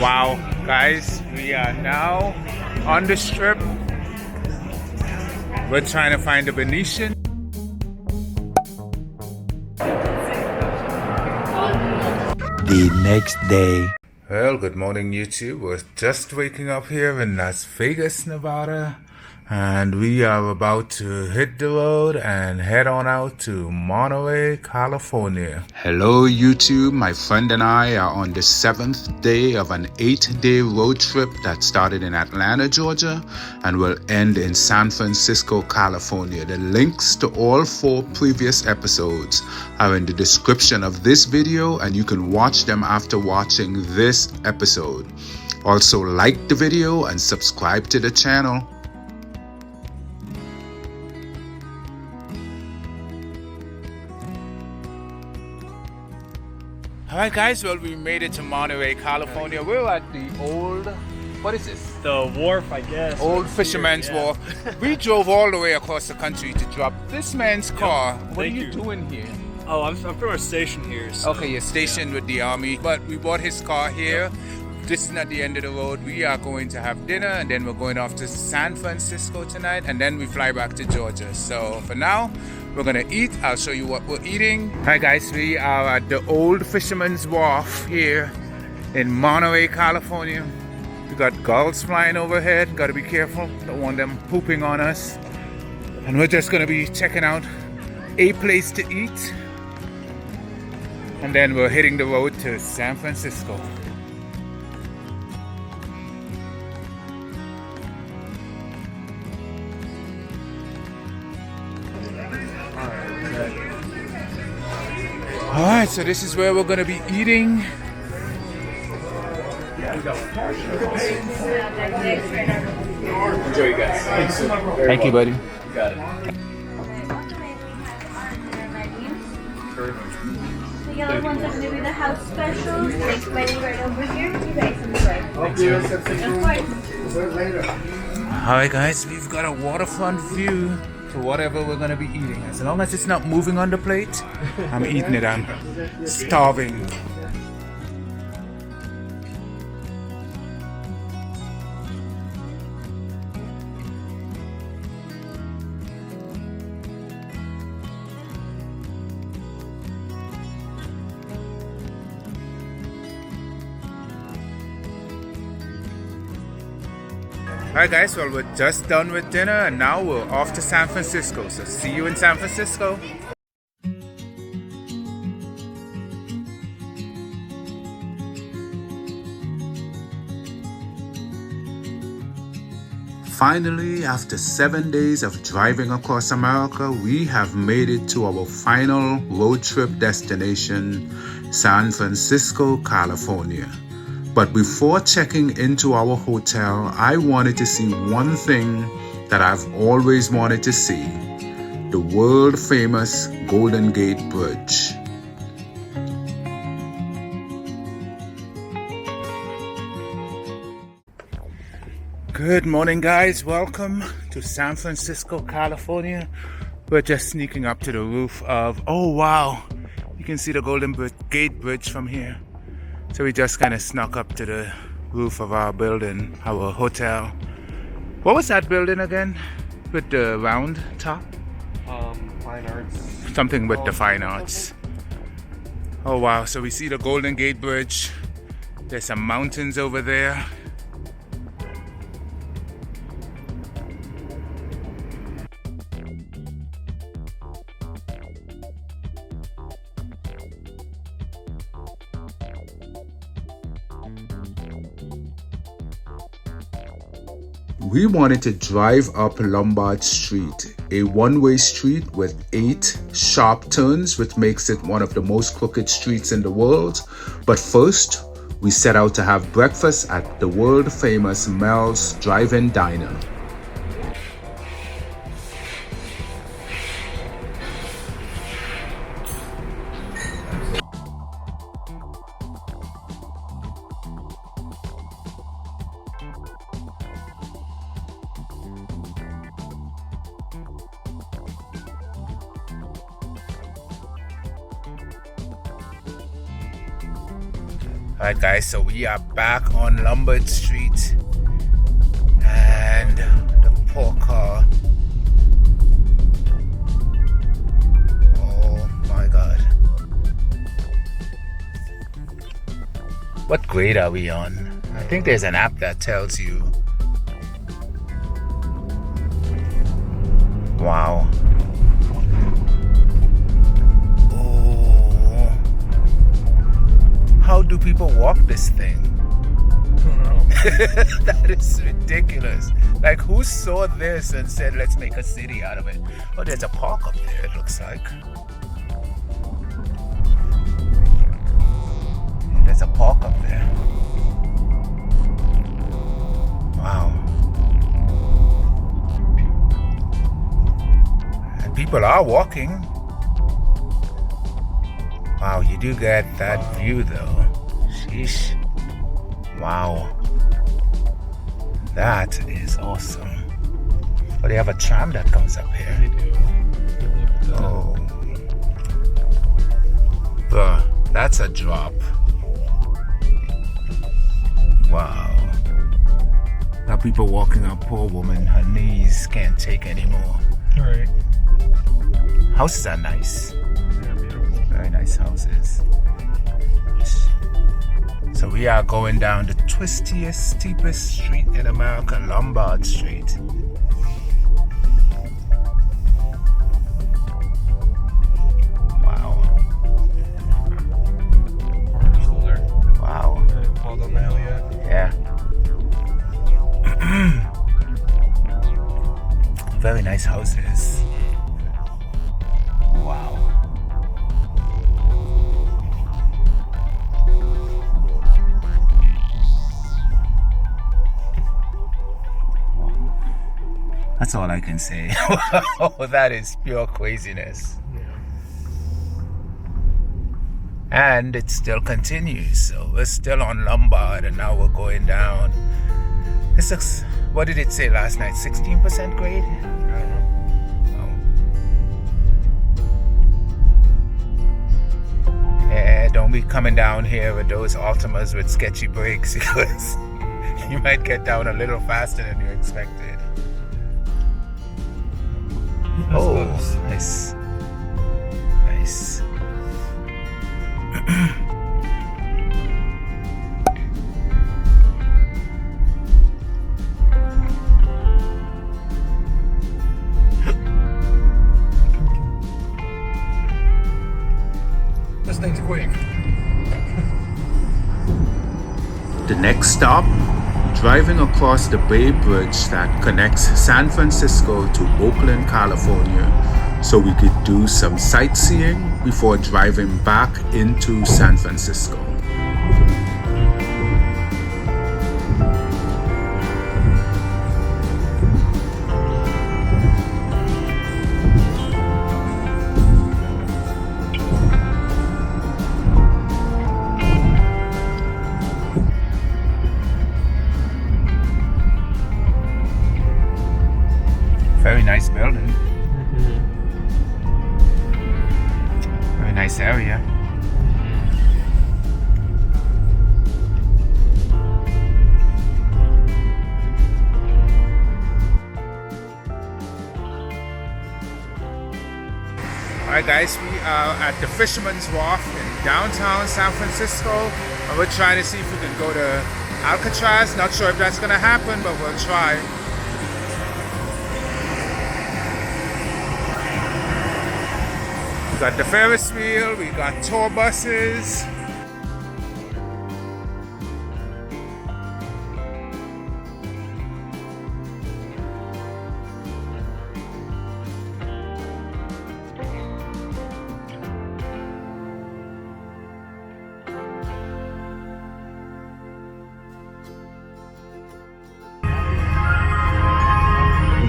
Wow, guys, we are now on the strip. We're trying to find a Venetian. The next day. Well, good morning, YouTube. We're just waking up here in Las Vegas, Nevada. And we are about to hit the road and head on out to Monterey, California. Hello YouTube, my friend and I are on the 7th day of an 8-day road trip that started in Atlanta, Georgia and will end in San Francisco, California. The links to all 4 previous episodes are in the description of this video and you can watch them after watching this episode. Also like the video and subscribe to the channel. Alright guys, well we made it to Monterey, California. We're at the old, what is this? The Wharf, I guess. Old Fisherman's Wharf. We drove all the way across the country to drop this man's car. What are you doing here? Oh, I'm from our station here. So, okay, you're stationed with the army, but we bought his car here. This is not the end of the road. We are going to have dinner and then we're going off to San Francisco tonight and then we fly back to Georgia. So for now, we're gonna eat. I'll show you what we're eating. Hi guys, we are at the old Fisherman's Wharf here in Monterey, California. We got gulls flying overhead. Gotta be careful. Don't want them pooping on us. And we're just gonna be checking out a place to eat. And then we're hitting the road to San Francisco. Alright, so this is where we're going to be eating. enjoy you guys. Thanks. Thank you, buddy. You got it. The yellow ones are going to be the house specials. Thanks, buddy, right over here. You guys enjoy. Of course. Alright guys, we've got a waterfront view to whatever we're gonna be eating. As long as it's not moving on the plate, I'm eating it. I'm starving. Alright guys, well we're just done with dinner and now we're off to San Francisco. So see you in San Francisco. Finally, after 7 days of driving across America, we have made it to our final road trip destination, San Francisco, California. But before checking into our hotel, I wanted to see one thing that I've always wanted to see: the world famous Golden Gate Bridge. Good morning guys, welcome to San Francisco, California. We're just sneaking up to the roof of, oh wow, you can see the Golden Gate Bridge from here. So we just kind of snuck up to the roof of our building, our hotel. What was that building again? With the round top? Fine arts. Something with the fine arts. Oh wow, so we see the Golden Gate Bridge. There's some mountains over there. We wanted to drive up Lombard Street, a one-way street with 8 sharp turns, which makes it one of the most crooked streets in the world. But first, we set out to have breakfast at the world-famous Mel's Drive-In Diner. Alright guys, so we are back on Lombard Street, and the poor car. Oh my god. What grade are we on? I think there's an app that tells you. Wow. Oh. How do people walk this thing? I don't know. That is ridiculous. Like, who saw this and said, let's make a city out of it? Oh, there's a park up there, it looks like. There's a park up there. Wow. And people are walking. Wow, you do get that view though. Sheesh. Wow. That is awesome. Oh, they have a tram that comes up here. They do. Look at that. Oh. Bruh, that's a drop. Wow. Got people walking up, poor woman, her knees can't take anymore. All right. Houses are nice. They're beautiful. Very nice houses. So we are going down the twistiest, steepest street in America, Lombard Street. Wow. Park's still there. Wow. I haven't called on the hill yet. Yeah. Very nice houses. Wow. That's all I can say. Oh, that is pure craziness. And it still continues. So we're still on Lombard and now we're going down. This looks, what did it say last night? 16% grade? I don't know. Yeah, don't be coming down here with those Altimas with sketchy brakes because you might get down a little faster than you expected. That's Oh, close. nice. Nice. This thing's quick. The next stop, driving across the Bay Bridge that connects San Francisco to Oakland, California, so we could do some sightseeing before driving back into San Francisco. Very nice building. Very nice area. Alright guys, we are at the Fisherman's Wharf in downtown San Francisco, and we're trying to see if we can go to Alcatraz. Not sure if that's gonna happen, but we'll try. We got the Ferris wheel, we got tour buses.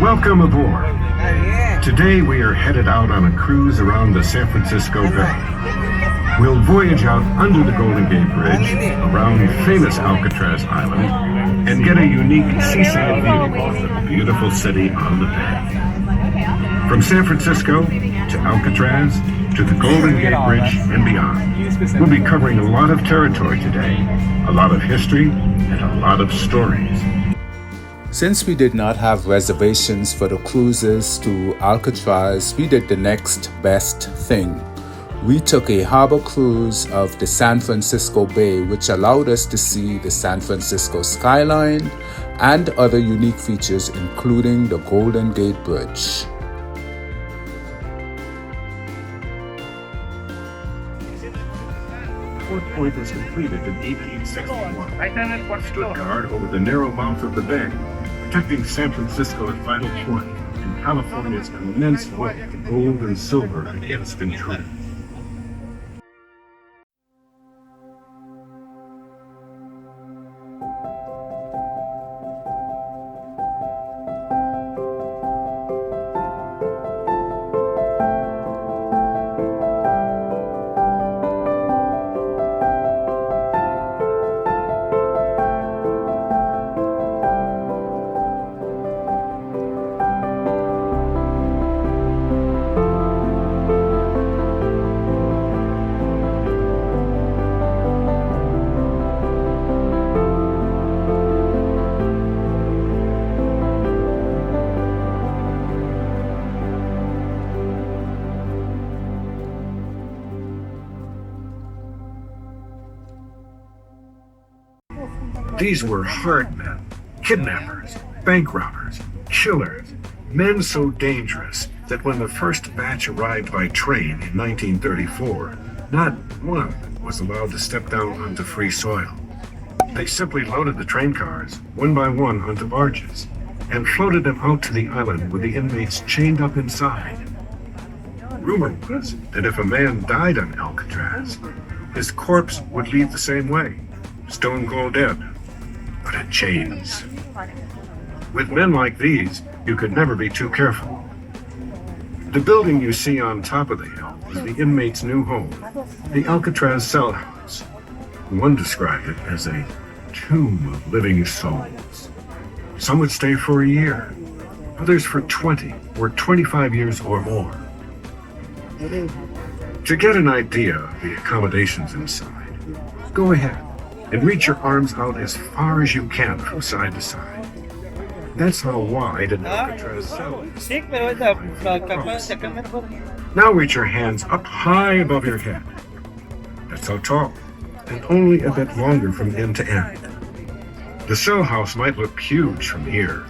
Welcome aboard. Today we are headed out on a cruise around the San Francisco Bay. We'll voyage out under the Golden Gate Bridge, around famous Alcatraz Island, and get a unique seaside view of the beautiful city on the bay. From San Francisco to Alcatraz, to the Golden Gate Bridge and beyond. We'll be covering a lot of territory today, a lot of history, and a lot of stories. Since we did not have reservations for the cruises to Alcatraz, we did the next best thing. We took a harbor cruise of the San Francisco Bay, which allowed us to see the San Francisco skyline and other unique features, including the Golden Gate Bridge. Fort Point was completed in 1861. Stood guard over the narrow mouth of the bay, protecting San Francisco at Vital Point and California's immense wealth of gold and silver against intruders. These were hard men, kidnappers, bank robbers, killers, men so dangerous that when the first batch arrived by train in 1934, not one was allowed to step down onto free soil. They simply loaded the train cars, one by one, onto barges, and floated them out to the island with the inmates chained up inside. Rumor was that if a man died on Alcatraz, his corpse would leave the same way, stone cold dead, but in chains. With men like these, you could never be too careful. The building you see on top of the hill is the inmate's new home, the Alcatraz cell house. One described it as a tomb of living souls. Some would stay for a year, others for 20 or 25 years or more. To get an idea of the accommodations inside, go ahead and reach your arms out as far as you can from side to side. That's how wide an Alcatraz cell is. Now reach your hands up high above your head. That's how tall, and only a bit longer from end to end. The cell house might look huge from here,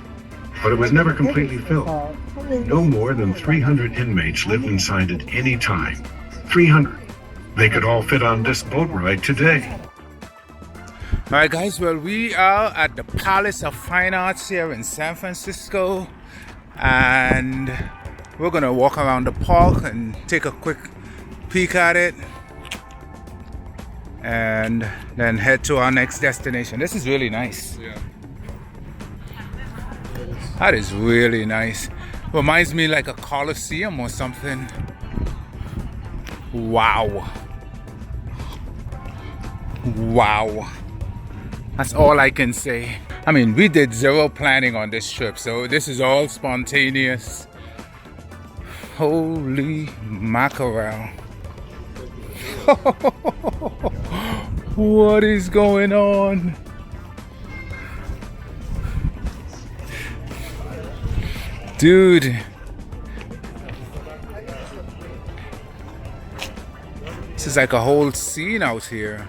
but it was never completely filled. No more than 300 inmates lived inside at any time. 300. They could all fit on this boat ride today. Alright guys, well we are at the Palace of Fine Arts here in San Francisco, and we're gonna walk around the park and take a quick peek at it and then head to our next destination. This is really nice. Yeah. That is really nice. Reminds me like a Coliseum or something. Wow. Wow. That's all I can say. I mean, we did zero planning on this trip, so this is all spontaneous. Holy mackerel. What is going on? Dude. This is like a whole scene out here.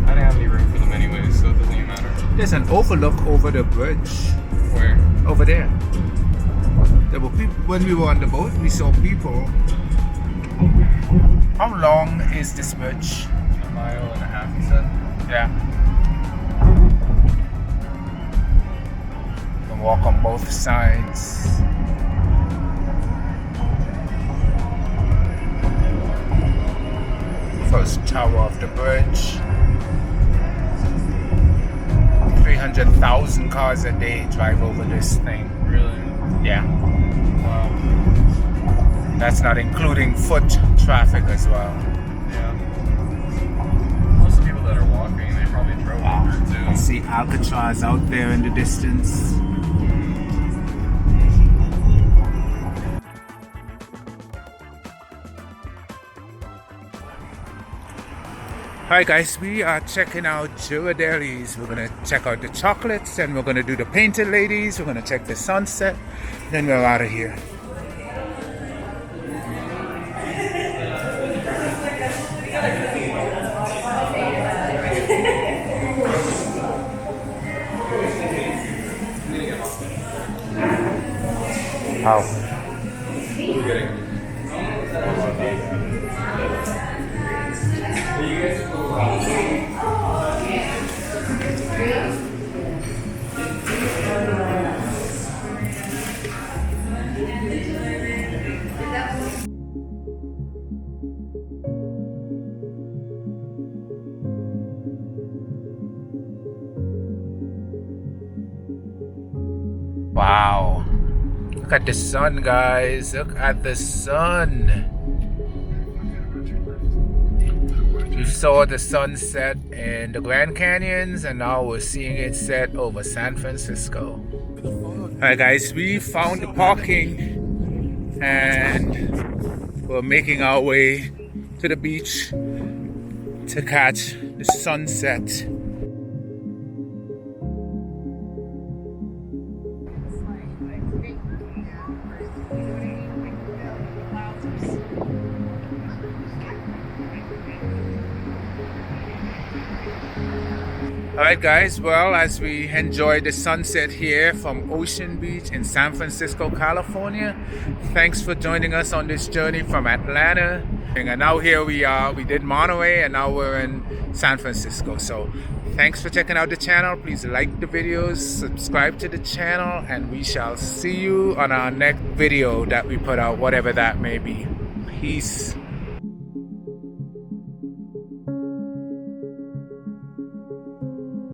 I didn't have any room for them anyways, so it doesn't even matter. There's an overlook over the bridge. Where? Over there. There were people when we were on the boat. We saw people. How long is this bridge? 1.5 miles, you said? Yeah. You can walk on both sides. First tower of the bridge. 300,000 cars a day drive over this thing. Really? Yeah. Wow. That's not including foot traffic as well. Yeah. Most of the people that are walking, they probably drove over You too. see Alcatraz out there in the distance. Alright guys, we are checking out Ghirardelli's. We're gonna check out the chocolates, and we're gonna do the painted ladies. We're gonna check the sunset, then we're out of here. Wow. Wow. Look at the sun, guys. Look at the sun. We saw the sunset in the Grand Canyons, and now we're seeing it set over San Francisco. Alright guys, we found the parking and we're making our way to the beach to catch the sunset. Alright guys, well, as we enjoy the sunset here from Ocean Beach in San Francisco, California, thanks for joining us on this journey from Atlanta. And now here we are, we did Monterey and now we're in San Francisco. So thanks for checking out the channel. Please like the videos, subscribe to the channel, and we shall see you on our next video that we put out, whatever that may be. Peace.